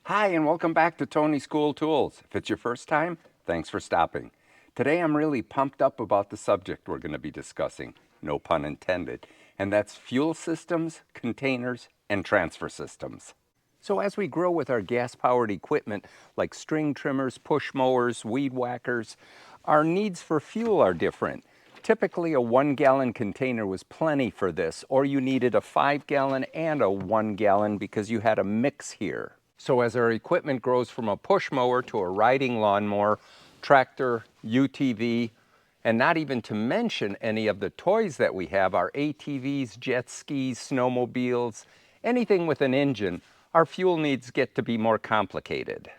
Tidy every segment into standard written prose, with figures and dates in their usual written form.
Hi, and welcome back to Tony's Cool Tools. If it's your first time, thanks for stopping. Today I'm really pumped up about the subject we're going to be discussing, no pun intended, and that's fuel systems, containers, and transfer systems. So as we grow with our gas-powered equipment like string trimmers, push mowers, weed whackers, our needs for fuel are different. Typically a 1-gallon container was plenty for this, or you needed a 5-gallon and a 1-gallon because you had a mix here. So as our equipment grows from a push mower to a riding lawnmower, tractor, UTV, and not even to mention any of the toys that we have, our ATVs, jet skis, snowmobiles, anything with an engine, our fuel needs get to be more complicated.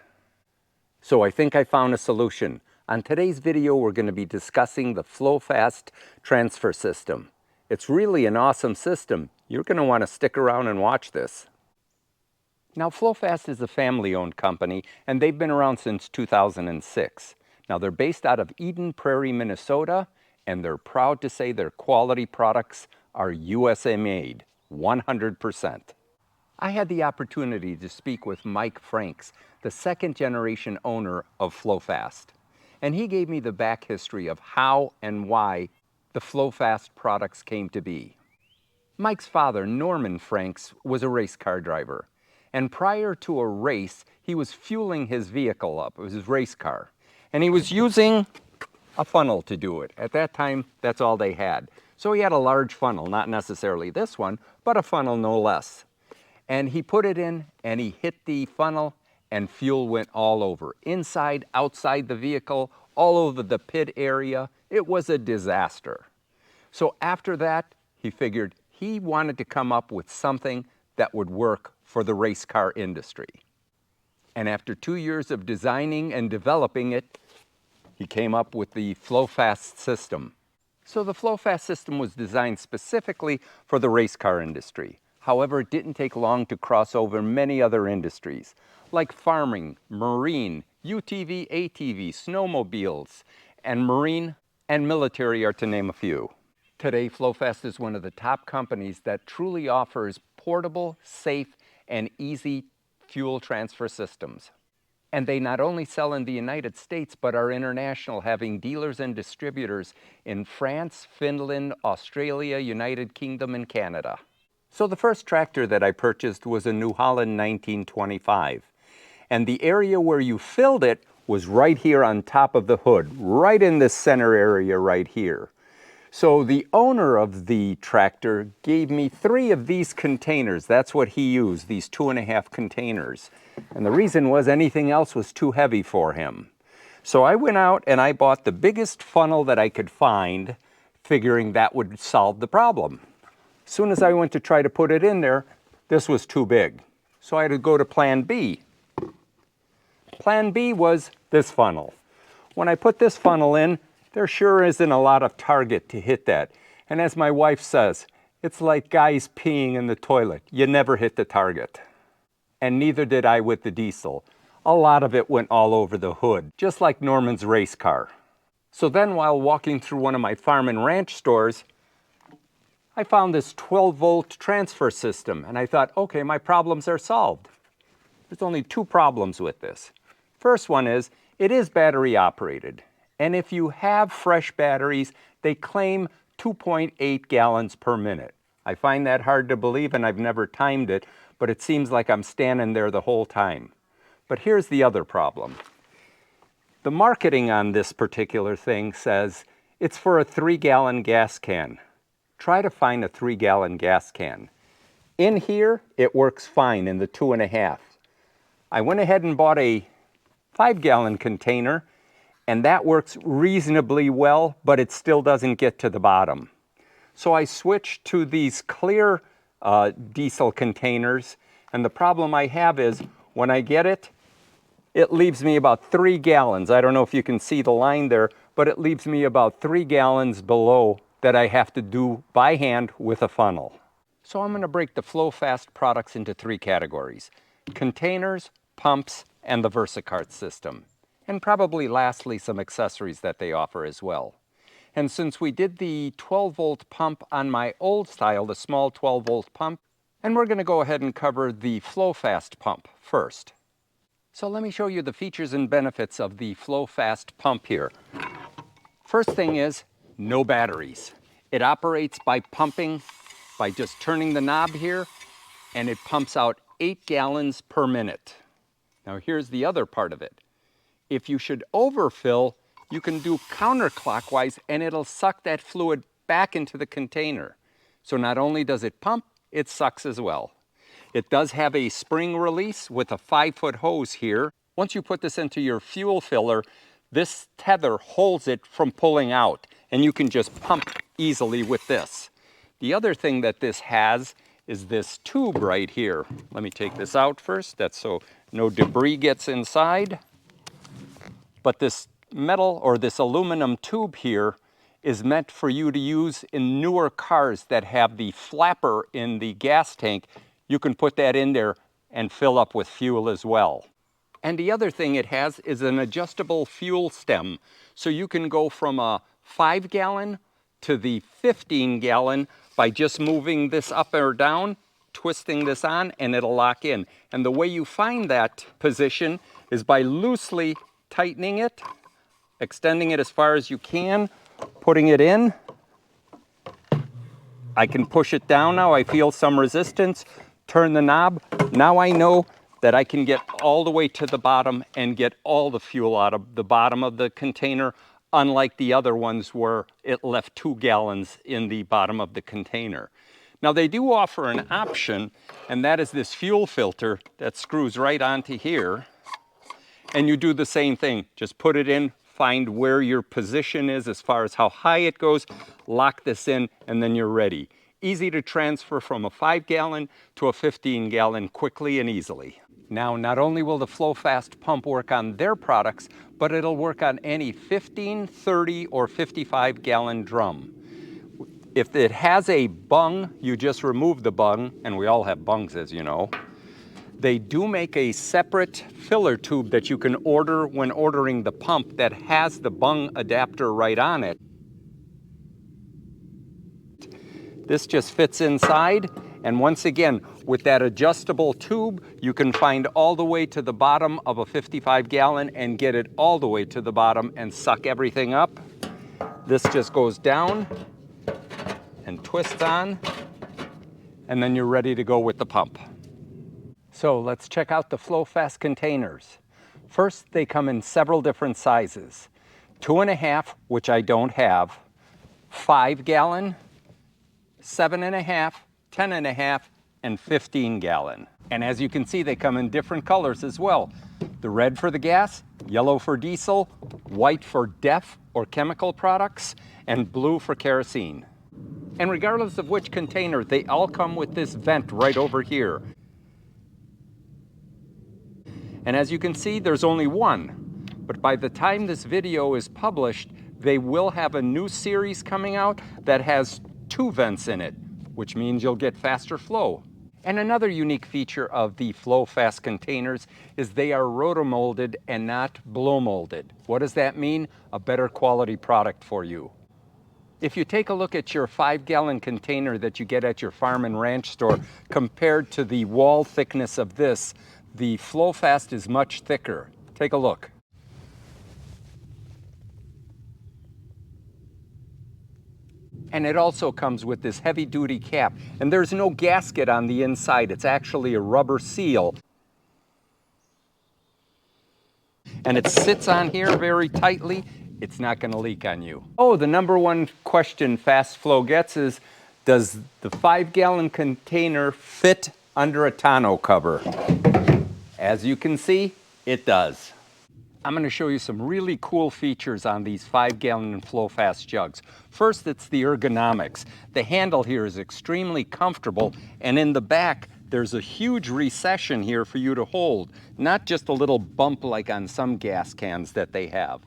So I think I found a solution. On today's video, we're going to be discussing the FlowFast transfer system. It's really an awesome system. You're going to want to stick around and watch this. Now, FlowFast is a family-owned company, and they've been around since 2006. Now, they're based out of Eden Prairie, Minnesota, and they're proud to say their quality products are USA made, 100%. I had the opportunity to speak with Mike Franks, the second-generation owner of FlowFast, and he gave me the back history of how and why the FlowFast products came to be. Mike's father, Norman Franks, was a race car driver. And prior to a race, he was fueling his vehicle up. It was his race car. And he was using a funnel to do it. At that time, that's all they had. So he had a large funnel, not necessarily this one, but a funnel no less. And he put it in, and he hit the funnel, and fuel went all over. Inside, outside the vehicle, all over the pit area. It was a disaster. So after that, he figured he wanted to come up with something that would work for the race car industry. And after 2 years of designing and developing it, he came up with the FlowFast system. So the FlowFast system was designed specifically for the race car industry. However, it didn't take long to cross over many other industries, like farming, marine, UTV, ATV, snowmobiles, and marine and military are to name a few. Today, FlowFast is one of the top companies that truly offers portable, safe, and easy fuel transfer systems. And they not only sell in the United States, but are international, having dealers and distributors in France, Finland, Australia, United Kingdom, and Canada. So the first tractor that I purchased was a New Holland 1925. And the area where you filled it was right here on top of the hood, right in this center area right here. So the owner of the tractor gave me 3 of these containers. That's what he used, these 2.5 containers. And the reason was anything else was too heavy for him. So I went out and I bought the biggest funnel that I could find, figuring that would solve the problem. As soon as I went to try to put it in there, this was too big. So I had to go to Plan B. Plan B was this funnel. When I put this funnel in, there sure isn't a lot of target to hit that. And as my wife says, it's like guys peeing in the toilet. You never hit the target. And neither did I with the diesel. A lot of it went all over the hood, just like Norman's race car. So then while walking through one of my farm and ranch stores, I found this 12-volt transfer system. And I thought, okay, my problems are solved. There's only 2 problems with this. First one is, it is battery operated. And if you have fresh batteries, they claim 2.8 gallons per minute. I find that hard to believe, and I've never timed it, but it seems like I'm standing there the whole time. But here's the other problem. The marketing on this particular thing says it's for a 3-gallon gas can. Try to find a 3-gallon gas can. In here, it works fine in the 2.5. I went ahead and bought a 5-gallon container, and that works reasonably well, but it still doesn't get to the bottom. So I switched to these clear diesel containers, and the problem I have is when I get it, it leaves me about 3 gallons. I don't know if you can see the line there, but it leaves me about 3 gallons below that I have to do by hand with a funnel. So I'm going to break the FlowFast products into 3 categories: containers, pumps, and the VersaCart system. And probably lastly, some accessories that they offer as well. And since we did the 12-volt pump on my old style, the small 12-volt pump, and we're going to go ahead and cover the FlowFast pump first. So let me show you the features and benefits of the FlowFast pump here. First thing is no batteries. It operates by pumping, by just turning the knob here, and it pumps out 8 gallons per minute. Now here's the other part of it. If you should overfill, you can do counterclockwise and it'll suck that fluid back into the container. So not only does it pump, it sucks as well. It does have a spring release with a 5-foot hose here. Once you put this into your fuel filler, this tether holds it from pulling out, and you can just pump easily with this. The other thing that this has is this tube right here. Let me take this out first. That's so no debris gets inside. But this metal or this aluminum tube here is meant for you to use in newer cars that have the flapper in the gas tank. You can put that in there and fill up with fuel as well. And the other thing it has is an adjustable fuel stem. So you can go from a 5-gallon to the 15-gallon by just moving this up or down, twisting this on, and it'll lock in. And the way you find that position is by loosely tightening it, extending it as far as you can, putting it in. I can push it down now. I feel some resistance. Turn the knob. Now I know that I can get all the way to the bottom and get all the fuel out of the bottom of the container, unlike the other ones where it left 2 gallons in the bottom of the container. Now they do offer an option, and that is this fuel filter that screws right onto here. And you do the same thing. Just put it in, find where your position is as far as how high it goes, lock this in, and then you're ready. Easy to transfer from a 5-gallon to a 15-gallon quickly and easily. Now, not only will the FlowFast pump work on their products, but it'll work on any 15, 30, or 55-gallon drum. If it has a bung, you just remove the bung, and we all have bungs, as you know. They do make a separate filler tube that you can order when ordering the pump that has the Bung Adapter right on it. This just fits inside, and once again, with that adjustable tube, you can find all the way to the bottom of a 55-gallon and get it all the way to the bottom and suck everything up. This just goes down and twists on, and then you're ready to go with the pump. So let's check out the FlowFast containers. First, they come in several different sizes. 2.5, which I don't have, 5-gallon, 7.5, 10.5, and 15-gallon. And as you can see, they come in different colors as well. The red for the gas, yellow for diesel, white for DEF or chemical products, and blue for kerosene. And regardless of which container, they all come with this vent right over here. And as you can see, there's only one. But by the time this video is published, they will have a new series coming out that has 2 vents in it, which means you'll get faster flow. And another unique feature of the FlowFast containers is they are rotomolded and not blow molded. What does that mean? A better quality product for you. If you take a look at your 5-gallon container that you get at your farm and ranch store compared to the wall thickness of this, the FlowFast is much thicker. Take a look. And it also comes with this heavy-duty cap. And there's no gasket on the inside. It's actually a rubber seal. And it sits on here very tightly. It's not going to leak on you. Oh, the number one question Fast Flow gets is, does the 5-gallon container fit under a tonneau cover? As you can see, it does. I'm going to show you some really cool features on these 5-gallon FlowFast jugs. First, it's the ergonomics. The handle here is extremely comfortable, and in the back, there's a huge recession here for you to hold, not just a little bump like on some gas cans that they have.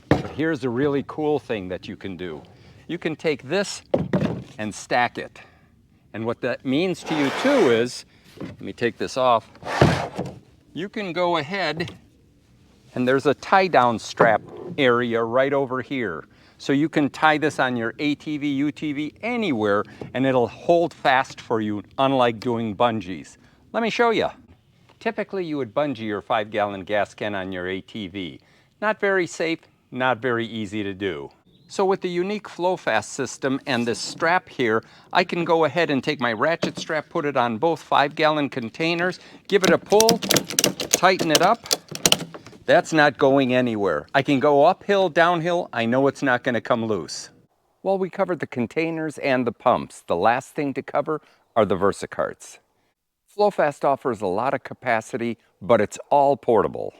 But here's a really cool thing that you can do. You can take this and stack it. And what that means to you too is, let me take this off, you can go ahead and there's a tie-down strap area right over here. So you can tie this on your ATV, UTV, anywhere, and it'll hold fast for you, unlike doing bungees. Let me show you. Typically, you would bungee your 5-gallon gas can on your ATV. Not very safe, not very easy to do. So with the unique FlowFast system and this strap here, I can go ahead and take my ratchet strap, put it on both 5-gallon containers, give it a pull, tighten it up. That's not going anywhere. I can go uphill, downhill, I know it's not going to come loose. Well, we covered the containers and the pumps. The last thing to cover are the VersaCarts. FlowFast offers a lot of capacity, but it's all portable.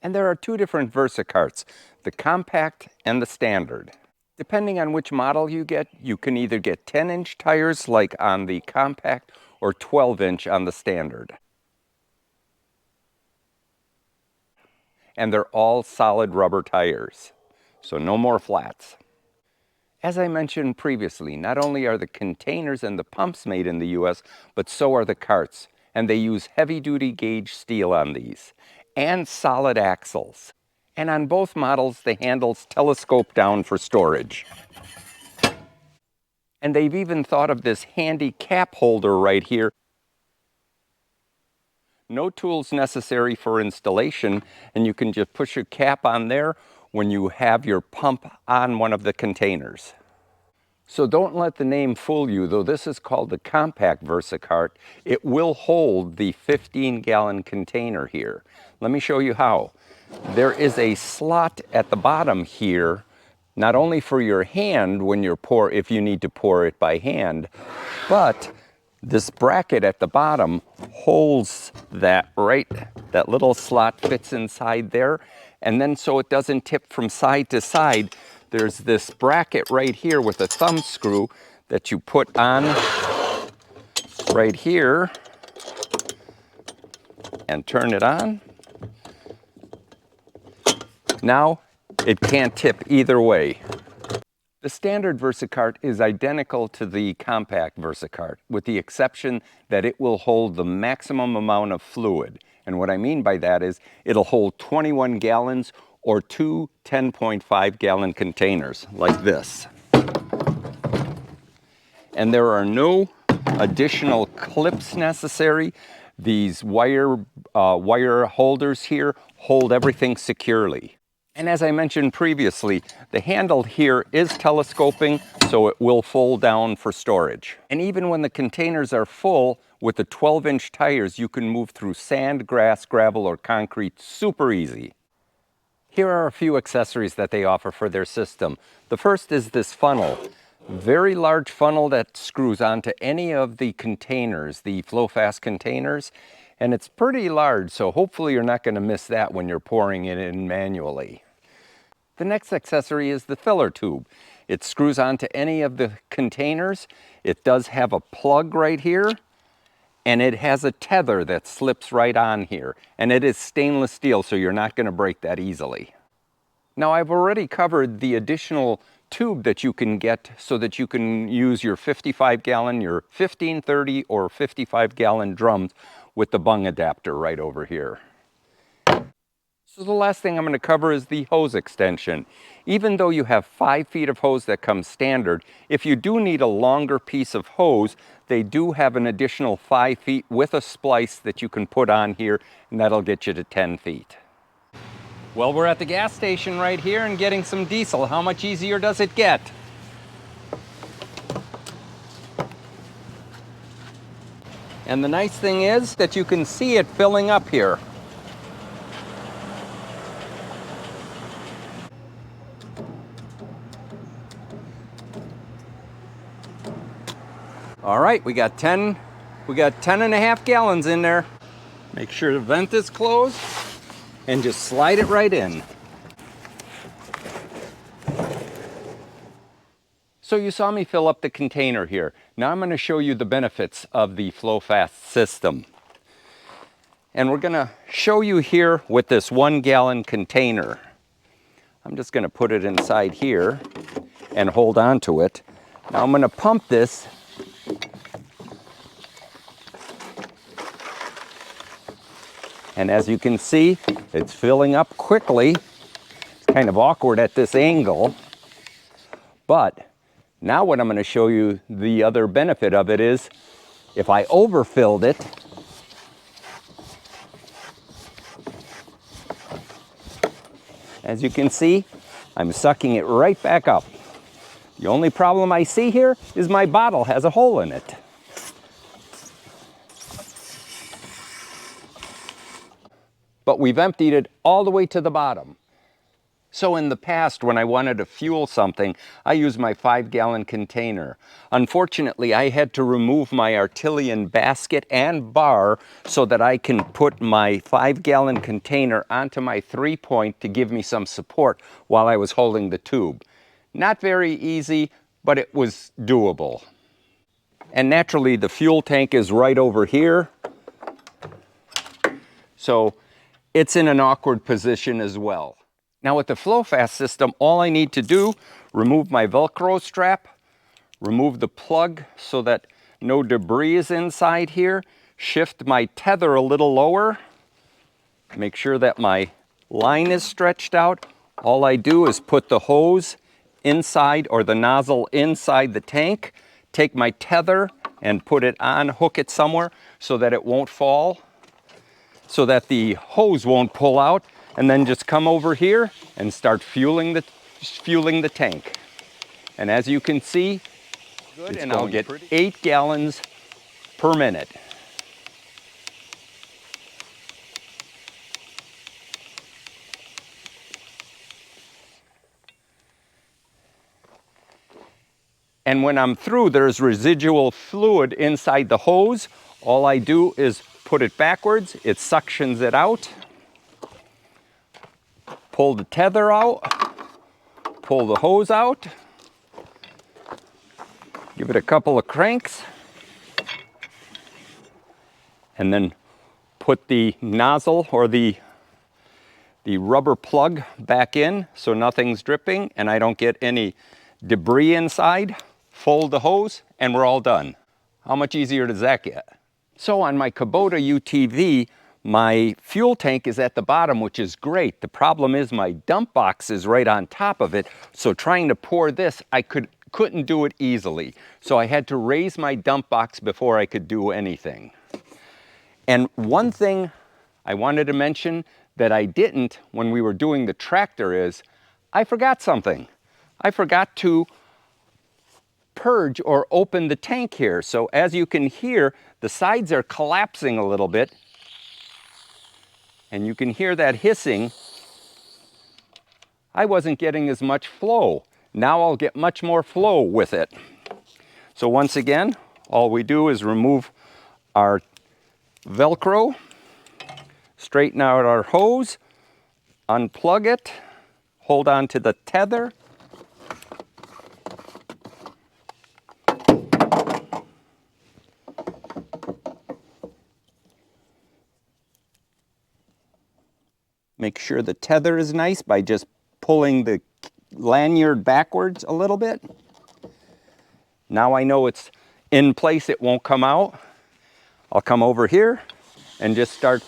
And there are two different VersaCarts, the compact and the standard. Depending on which model you get, you can either get 10-inch tires like on the compact or 12-inch on the standard. And they're all solid rubber tires, so no more flats. As I mentioned previously, not only are the containers and the pumps made in the US, but so are the carts, and they use heavy-duty gauge steel on these, and solid axles. And on both models, the handles telescope down for storage. And they've even thought of this handy cap holder right here. No tools necessary for installation, and you can just push your cap on there when you have your pump on one of the containers. So don't let the name fool you. Though this is called the compact VersaCart, it will hold the 15-gallon container here. Let me show you how. There is a slot at the bottom here, not only for your hand when you're if you need to pour it by hand, but this bracket at the bottom holds that that little slot fits inside there, and then so it doesn't tip from side to side, there's this bracket right here with a thumb screw that you put on right here and turn it on. Now it can't tip either way. The standard VersaCart is identical to the compact VersaCart, with the exception that it will hold the maximum amount of fluid. And what I mean by that is it'll hold 21 gallons or two 10.5-gallon containers like this. And there are no additional clips necessary. These wire holders here hold everything securely. And as I mentioned previously, the handle here is telescoping, so it will fold down for storage. And even when the containers are full, with the 12-inch tires, you can move through sand, grass, gravel, or concrete super easy. Here are a few accessories that they offer for their system. The first is this funnel. Very large funnel that screws onto any of the containers, the FlowFast containers. And it's pretty large, so hopefully you're not going to miss that when you're pouring it in manually. The next accessory is the filler tube. It screws onto any of the containers. It does have a plug right here, and it has a tether that slips right on here. And it is stainless steel, so you're not going to break that easily. Now, I've already covered the additional tube that you can get so that you can use your 55-gallon, your 15, 30, or 55-gallon drums with the Bung Adapter right over here. So the last thing I'm going to cover is the hose extension. Even though you have 5 feet of hose that comes standard, if you do need a longer piece of hose, they do have an additional 5 feet with a splice that you can put on here, and that'll get you to 10 feet. Well, we're at the gas station right here and getting some diesel. How much easier does it get? And the nice thing is that you can see it filling up here. All right, we got 10 and a half gallons in there. Make sure the vent is closed and just slide it right in. So you saw me fill up the container here. Now I'm going to show you the benefits of the FlowFast system. And we're going to show you here with this 1-gallon container. I'm just going to put it inside here and hold on to it. Now I'm going to pump this. And as you can see, it's filling up quickly. It's kind of awkward at this angle. But now what I'm going to show you, the other benefit of it is, if I overfilled it, As you can see, I'm sucking it right back up. The only problem I see here is my bottle has a hole in it. But we've emptied it all the way to the bottom. So in the past, when I wanted to fuel something, I used my 5-gallon container. Unfortunately, I had to remove my Artilian basket and bar so that I can put my 5-gallon container onto my 3-point to give me some support while I was holding the tube. Not very easy, but it was doable. And naturally, the fuel tank is right over here. So it's in an awkward position as well. Now with the FlowFast system, all I need to do, remove my Velcro strap, remove the plug so that no debris is inside here, shift my tether a little lower, make sure that my line is stretched out. All I do is put the hose inside, or the nozzle inside the tank, take my tether and put it on, hook it somewhere so that it won't fall, so that the hose won't pull out, and then just come over here and start fueling the tank. And as you can see, and I'll get 8 gallons per minute. And when I'm through, there's residual fluid inside the hose. All I do is put it backwards, it suctions it out. Pull the tether out, pull the hose out, give it a couple of cranks, and then put the nozzle or the rubber plug back in so nothing's dripping and I don't get any debris inside. Fold the hose and we're all done. How much easier does that get? So on my Kubota UTV, my fuel tank is at the bottom, which is great. The problem is my dump box is right on top of it. So trying to pour this, I couldn't do it easily. So I had to raise my dump box before I could do anything. And one thing I wanted to mention that I didn't when we were doing the tractor is I forgot something. I forgot to purge or open the tank here. So as you can hear, the sides are collapsing a little bit. And you can hear that hissing. I wasn't getting as much flow. Now I'll get much more flow with it. So once again, all we do is remove our Velcro, straighten out our hose, unplug it, hold on to the tether, make sure the tether is nice by just pulling the lanyard backwards a little bit. Now I know it's in place, it won't come out. I'll come over here and just start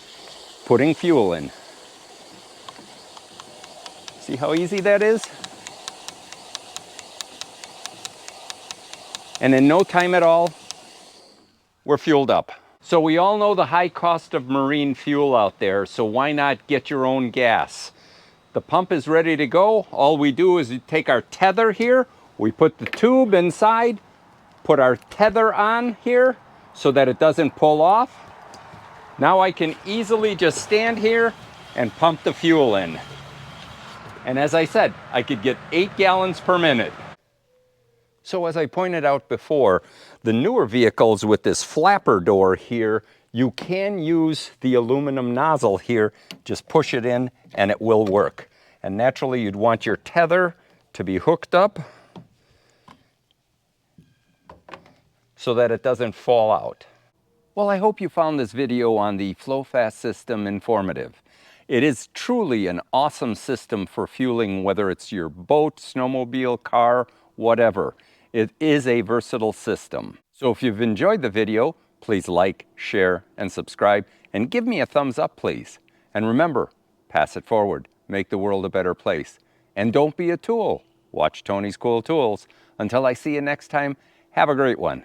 putting fuel in. See how easy that is? And in no time at all, we're fueled up. So we all know the high cost of marine fuel out there, so why not get your own gas? The pump is ready to go. All we do is take our tether here, we put the tube inside, put our tether on here so that it doesn't pull off. Now I can easily just stand here and pump the fuel in. And as I said, I could get 8 gallons per minute. So as I pointed out before, the newer vehicles with this flapper door here, you can use the aluminum nozzle here, just push it in and it will work. And naturally you'd want your tether to be hooked up so that it doesn't fall out. Well, I hope you found this video on the FlowFast system informative. It is truly an awesome system for fueling, whether it's your boat, snowmobile, car, whatever. It is a versatile system. So if you've enjoyed the video, please like, share, and subscribe, and give me a thumbs up, please. And remember, pass it forward, make the world a better place. And don't be a tool. Watch Tony's Cool Tools. Until I see you next time, have a great one.